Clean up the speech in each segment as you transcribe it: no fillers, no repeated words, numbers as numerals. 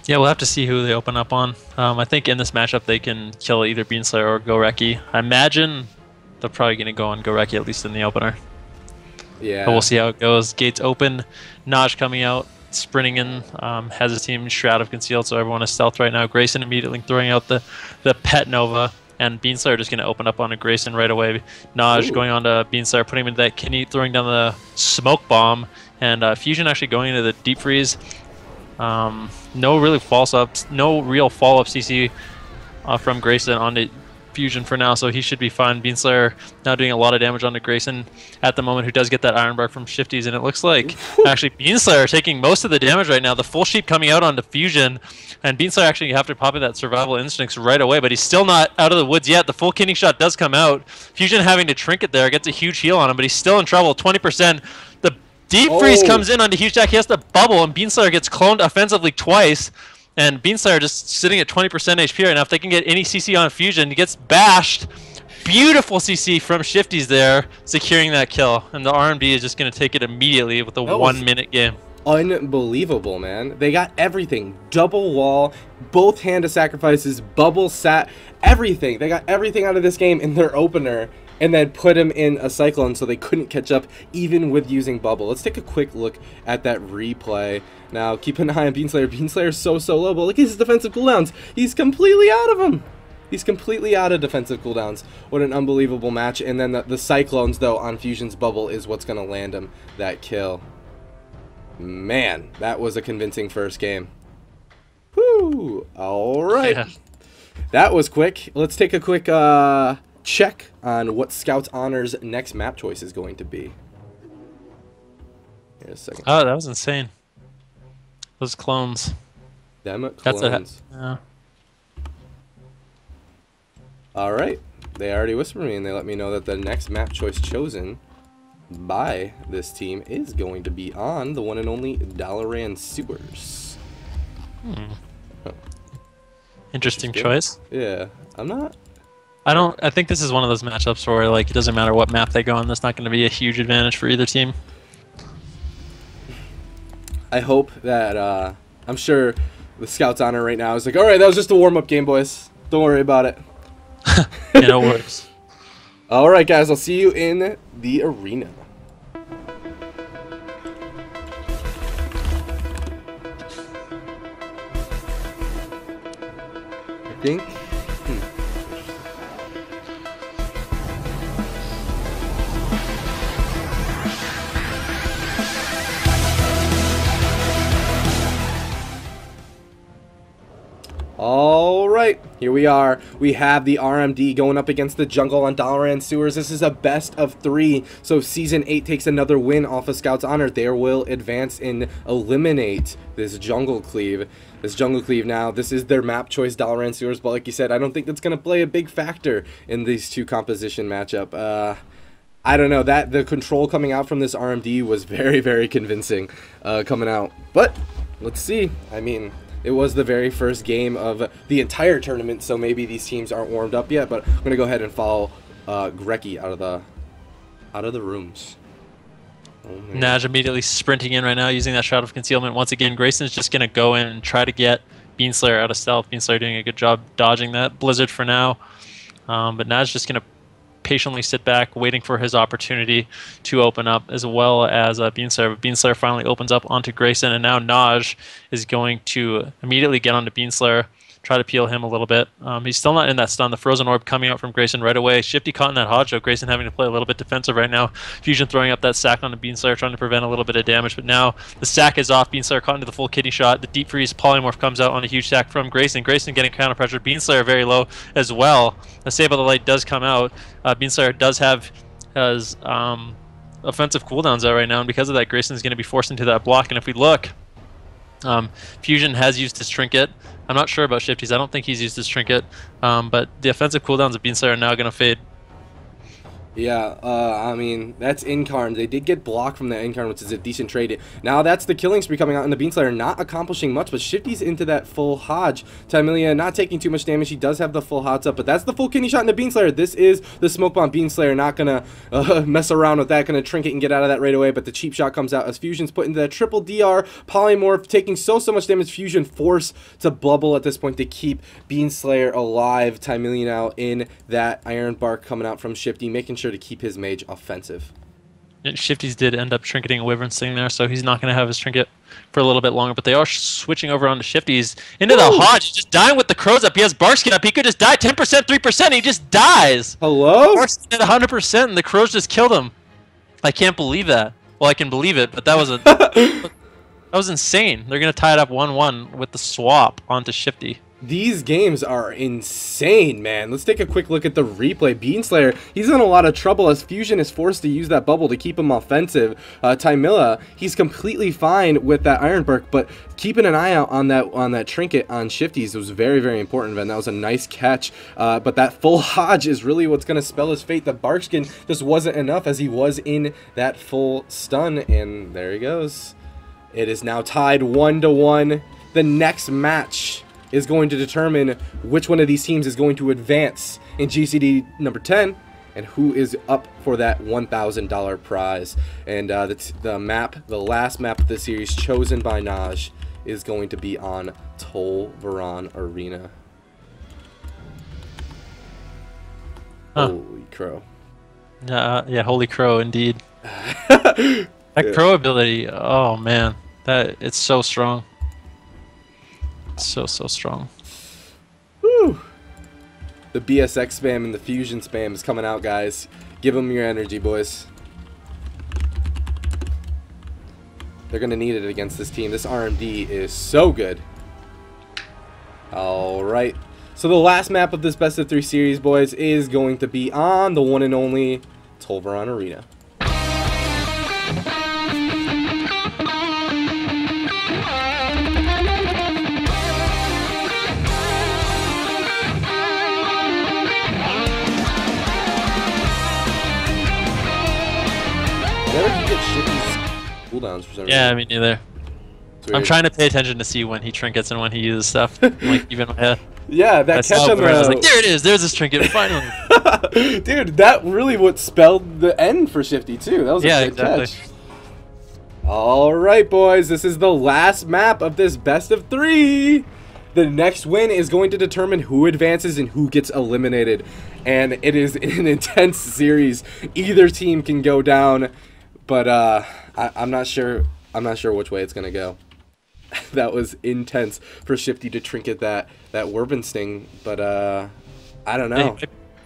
Yeah, we'll have to see who they open up on. I think in this matchup they can kill either Beanslayer or Gorecki. I imagine they're probably going to go on Gorecki, at least in the opener. Yeah. But we'll see how it goes. Gates open. Nahj coming out, sprinting in, has his team Shroud of Concealed, so everyone is stealth right now. Grayson immediately throwing out the Pet Nova, and Beanslayer just going to open up on a Grayson right away. Nahj going on to Beanslayer, putting him into that kidney, throwing down the Smoke Bomb, and Fuzion actually going into the Deep Freeze. No real follow-up CC from Grayson onto Fuzion for now, so he should be fine. Beanslayer now doing a lot of damage onto Grayson at the moment, who does get that Iron Bark from Shifties, and it looks like actually Beanslayer taking most of the damage right now. The full sheep coming out onto Fuzion, and Beanslayer actually have to pop in that survival instincts right away, but he's still not out of the woods yet. The full kidney shot does come out. Fuzion having to trinket there, gets a huge heal on him, but he's still in trouble, 20%. The Deep Freeze comes in onto Huge Jack, he has to bubble, and Beanslayer gets cloned offensively twice. And Beanslayer just sitting at 20% HP right now. If they can get any CC on Fuzion, he gets bashed. Beautiful CC from Shifties there, securing that kill. And the RMD is just going to take it immediately with a 1 minute game. Unbelievable, man. They got everything. Double wall, both hand of sacrifices, bubble sat, everything. They got everything out of this game in their opener, and then put him in a Cyclone so they couldn't catch up even with using bubble. Let's take a quick look at that replay. Now, keep an eye on Beanslayer. Beanslayer's so low, but look at his defensive cooldowns. He's completely out of them. He's completely out of defensive cooldowns. What an unbelievable match. And then the Cyclones, though, on Fusion's bubble is what's going to land him that kill. Man, that was a convincing first game. Woo! All right. Yeah. That was quick. Let's take a quick check on what Scouts Honor's next map choice is going to be. Here's a second. Oh, that was insane. Those clones. Them clones. Yeah. All right. They already whispered me, and they let me know that the next map choice chosen by this team is going to be on the one and only Dalaran Sewers. Oh. Interesting choice. Yeah. I think this is one of those matchups where like it doesn't matter what map they go on, that's not going to be a huge advantage for either team. I hope that I'm sure the Scouts Honor right now is like, all right, that was just a warm-up game, boys. Don't worry about it. Yeah, no worries. All right, guys, I'll see you in the arena. I think. All right, here we are. We have the RMD going up against the jungle on Dalaran Sewers. This is a best of 3, so Season 8 takes another win off of Scouts Honor. They will advance and eliminate this jungle cleave. Now, this is their map choice, Dalaran Sewers, but like you said, I don't think that's going to play a big factor in these two composition matchup. I don't know, the control coming out from this RMD was very convincing coming out. But let's see. I mean, it was the very first game of the entire tournament, so maybe these teams aren't warmed up yet. But I'm gonna go ahead and follow Gorecki out of the rooms. Oh, Nahj immediately sprinting in right now, using that Shroud of Concealment. Once again, Grayson's just gonna go in and try to get Beanslayer out of stealth. Beanslayer doing a good job dodging that Blizzard for now, but Nahj just gonna patiently sit back, waiting for his opportunity to open up, as well as Beanslayer. But Beanslayer finally opens up onto Grayson, and now Nahj is going to immediately get onto Beanslayer, try to peel him a little bit. He's still not in that stun. The Frozen Orb coming out from Grayson right away. Shifty caught in that Hodge, Grayson having to play a little bit defensive right now. Fuzion throwing up that sack onto Beanslayer, trying to prevent a little bit of damage, but now the sack is off. Beanslayer caught into the full kidney shot. The Deep Freeze Polymorph comes out on a huge sack from Grayson. Grayson getting counter pressure. Beanslayer very low as well. The Save of the Light does come out. Beanslayer does have his offensive cooldowns out right now, and because of that, Grayson is going to be forced into that block. And if we look, Fuzion has used his trinket. I'm not sure about Shifties. I don't think he's used his trinket, but the offensive cooldowns of Beanslayer are now going to fade. Yeah, I mean, that's Incarn. They did get blocked from the Incarn, which is a decent trade. Now that's the killing spree coming out in the Beanslayer, not accomplishing much, but Shifty's into that full Hodge. Tymillia not taking too much damage. He does have the full Hots up, but that's the full kidney shot in the Beanslayer. This is the Smoke Bomb Beanslayer, not gonna mess around with that, gonna trinket and get out of that right away, but the cheap shot comes out as Fusion's put into that triple DR, Polymorph, taking so much damage. Fusion forced to bubble at this point to keep Beanslayer alive. Tymillia now in that Iron Bark coming out from Shifty, making sure to keep his mage offensive. Shifty's did end up trinketing a Wyvern Sting there, so he's not going to have his trinket for a little bit longer, but they are switching over onto Shifty's. Into the Hodge, he's just dying with the crows up. He has Barkskin up. He could just die 10%, 3%. He just dies. Hello? Barkskin at 100%, and the crows just killed him. I can't believe that. Well, I can believe it, but that was that was insane. They're going to tie it up 1-1 with the swap onto Shifty. These games are insane, man. Let's take a quick look at the replay. Beanslayer, he's in a lot of trouble as Fusion is forced to use that bubble to keep him offensive. Tymillia, he's completely fine with that Iron Bark, but keeping an eye out on that trinket on Shifty's was very, very important, and that was a nice catch. But that full Hodge is really what's going to spell his fate. The Barkskin just wasn't enough as he was in that full stun, and there he goes. It is now tied 1-1. The next match is going to determine which one of these teams is going to advance in GCD number 10 and who is up for that $1,000 prize. And the last map of the series chosen by Nahj is going to be on Tolvaron Arena. Huh. Holy crow. Yeah, holy crow indeed. That crow ability, oh man, it's so strong. So strong. Woo! The BSX spam and the Fusion spam is coming out, guys. Give them your energy, boys. They're gonna need it against this team. This RMD is so good. Alright. So the last map of this best of 3 series, boys, is going to be on the one and only Tolvaron Arena. Never can get Shifty's cooldowns for some reason. Yeah, I mean neither. I'm trying to pay attention to see when he trinkets and when he uses stuff. Like even my head. Yeah, that catch on the... I was like, there it is. There's his trinket finally. Dude, that really what spelled the end for Shifty too. That was a good catch. All right, boys. This is the last map of this best of 3. The next win is going to determine who advances and who gets eliminated, and it is an intense series. Either team can go down, but I'm not sure. I'm not sure which way it's gonna go. That was intense for Shifty to trinket that Wyvern Sting, but I don't know.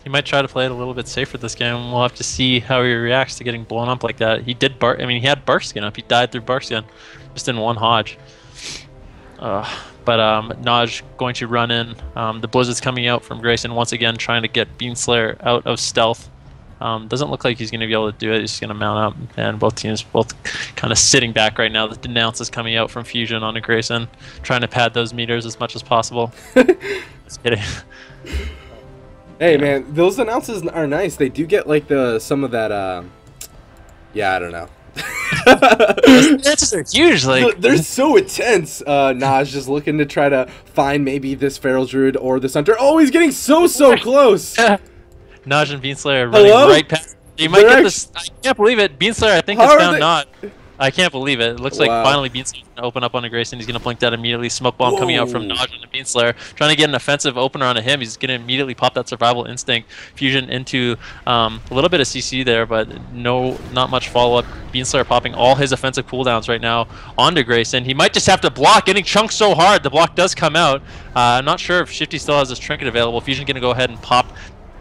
He might try to play it a little bit safer this game. We'll have to see how he reacts to getting blown up like that. He did I mean, he had Barkskin up. He died through Barkskin, just in one Hodge. But Nahj going to run in. The Blizzard's coming out from Grayson once again, trying to get Beanslayer out of stealth. Doesn't look like he's going to be able to do it. He's just going to mount up, and both teams kind of sitting back right now. The Denounce is coming out from Fusion onto Grayson, trying to pad those meters as much as possible. Just kidding. Hey man, those Denounces are nice. They do get like some of that. Yeah, I don't know. That's are huge. Like they're so intense. Nahj just looking to try to find maybe this Feral Druid or this Hunter. Oh, he's getting so close. Nahj and Beanslayer running right past. You might get this. I can't believe it. Beanslayer, I think, has found Nahj. I can't believe it. It looks like finally Beanslayer's going to open up onto Grayson. He's going to blink that immediately. Smoke bomb coming out from Nahj on the Beanslayer. Trying to get an offensive opener onto him. He's going to immediately pop that survival instinct. Fusion into a little bit of CC there, but not much follow-up. Beanslayer popping all his offensive cooldowns right now onto Grayson. He might just have to block, getting chunked so hard. The block does come out. I'm not sure if Shifty still has his trinket available. Fusion's going to go ahead and pop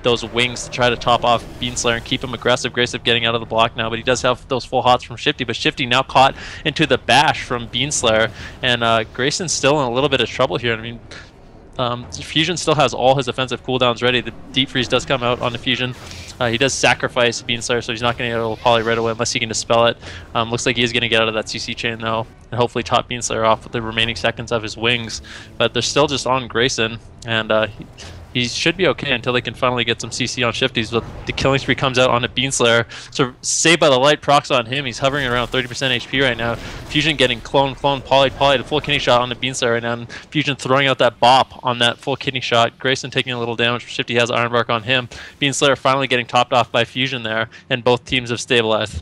those wings to try to top off Beanslayer and keep him aggressive. Grayson getting out of the block now, but he does have those full hots from Shifty, but Shifty now caught into the bash from Beanslayer, and Grayson's still in a little bit of trouble here. I mean, Fusion still has all his offensive cooldowns ready. The Deep Freeze does come out on the Fusion. He does sacrifice Beanslayer, so he's not going to get a poly right away unless he can dispel it. Looks like he is going to get out of that CC chain though, and hopefully top Beanslayer off with the remaining seconds of his wings. But they're still just on Grayson, and he should be okay until they can finally get some CC on Shifties, but the killing spree comes out on a Beanslayer. So Saved by the Light procs on him. He's hovering around 30% HP right now. Fuzion getting clone, poly, a full kidney shot on the Beanslayer right now, and Fuzion throwing out that bop on that full kidney shot. Grayson taking a little damage. Shifty has Ironbark on him. Beanslayer finally getting topped off by Fuzion there, and both teams have stabilized.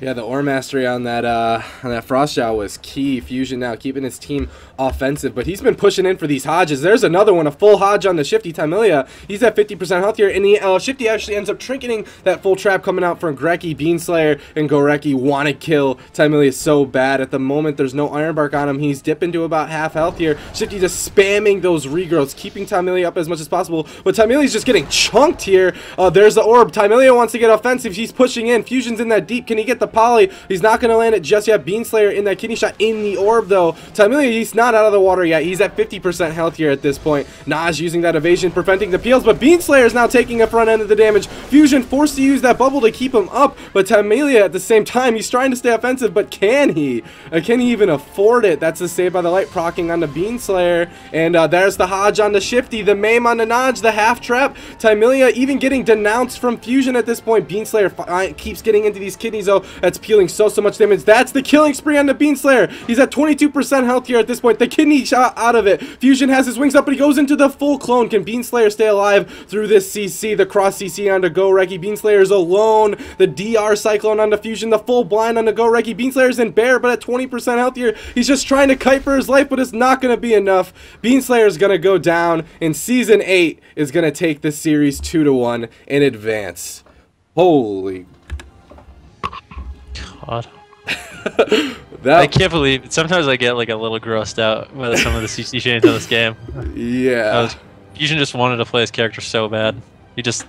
Yeah, the ore mastery on that Frost Shower was key. Fuzion now keeping his team offensive, but he's been pushing in for these Hodges. There's another one, a full Hodge on the Shifty Tymillia. He's at 50% health here, and the Shifty actually ends up trinketing that full trap coming out from Gorecki. Beanslayer and Gorecki want to kill Tymillia so bad. At the moment, there's no Ironbark on him. He's dipping to about half health here. Shifty just spamming those regrowths, keeping Tymillia up as much as possible, but Tymillia's just getting chunked here. There's the orb. Tymillia wants to get offensive. He's pushing in. Fuzion's in that deep. Can he get the poly? He's not going to land it just yet. Beanslayer in that kidney shot in the orb, though. Tymillia, he's not out of the water yet. He's at 50% health here at this point. Nahj using that evasion, preventing the peels, but Beanslayer is now taking a front end of the damage. Fuzion forced to use that bubble to keep him up, but Tymillia at the same time, he's trying to stay offensive, but can he? Can he even afford it? That's a Saved by the Light procking on the Beanslayer, and there's the Hodge on the Shifty, the Mame on the Nahj, the half trap. Tymillia even getting denounced from Fuzion at this point. Beanslayer keeps getting into these kidneys, though. That's peeling so much damage. That's the killing spree on the Beanslayer. He's at 22% health here at this point. The kidney shot out of it. Fuzion has his wings up, but he goes into the full clone. Can Beanslayer stay alive through this CC? The cross CC onto Gorecki. Beanslayer's alone. The DR Cyclone onto Fuzion. The full blind onto Gorecki. Beanslayer's in bear, but at 20% health here. He's just trying to kite for his life, but it's not going to be enough. Beanslayer's going to go down, and Season 8 is going to take this series 2-1 in advance. Holy God. I can't believe it. Sometimes I get like a little grossed out by some of the CC chains in this game. Yeah. Fuzion just wanted to play his character so bad. He just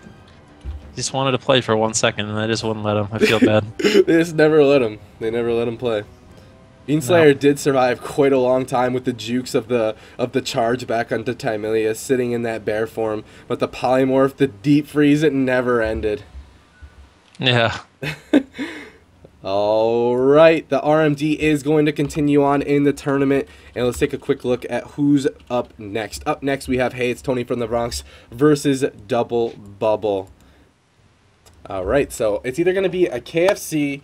wanted to play for 1 second, and I just wouldn't let him. I feel bad. They just never let him. They never let him play. Beanslayer did survive quite a long time with the jukes of the charge back onto Tymillia, sitting in that bear form. But the polymorph, the deep freeze, it never ended. Yeah. Alright, the RMD is going to continue on in the tournament, and let's take a quick look at who's up next. Up next we have Hey It's Tony from the Bronx versus Double Bubble. Alright, so it's either going to be a KFC